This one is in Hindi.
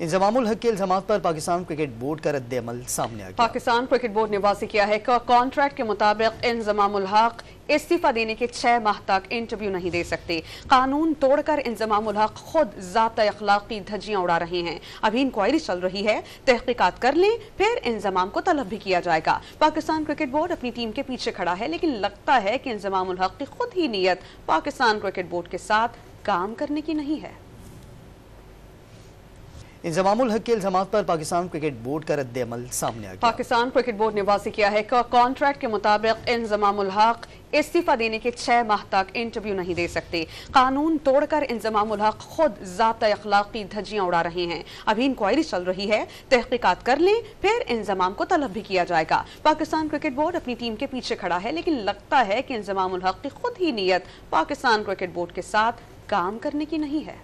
इंजमामुल हक के इल्जामात पर पाकिस्तान क्रिकेट बोर्ड का रद्द अमल सामने आ गया। पाकिस्तान क्रिकेट बोर्ड ने वाज़ेह किया है कि कॉन्ट्रैक्ट के मुताबिक इंजमामुल हक इस्तीफा देने के 6 माह तक इंटरव्यू नहीं दे सकते। कानून तोड़कर इंजमामुल हक खुद ज़ात अखलाकी धज्जियां उड़ा रहे हैं। अभी इंक्वायरी चल रही है, तहकीकात कर लें, फिर इंजमाम को तलब भी किया जाएगा। पाकिस्तान क्रिकेट बोर्ड अपनी टीम के पीछे खड़ा है, लेकिन लगता है कि इंजमामुल हक की खुद ही नीयत पाकिस्तान क्रिकेट बोर्ड के साथ काम करने की नहीं है। इंजमामुल हक के इल्जामात पर पाकिस्तान क्रिकेट बोर्ड का रद्द अमल सामने आ गया। पाकिस्तान क्रिकेट बोर्ड ने वाज़ेह किया है कि कॉन्ट्रैक्ट के मुताबिक इंजमामुल हक इस्तीफा देने के 6 माह तक इंटरव्यू नहीं दे सकते। कानून तोड़कर इंजमामुल हक खुद ज़ात अखलाकी धज्जियां उड़ा रहे हैं। अभी इंक्वायरी चल रही है, तहकीकात कर लें, फिर इंजमाम को तलब भी किया जाएगा। पाकिस्तान क्रिकेट बोर्ड अपनी टीम के पीछे खड़ा है, लेकिन लगता है कि इंजमामुल हक की खुद ही नीयत पाकिस्तान क्रिकेट बोर्ड के साथ काम करने की नहीं है।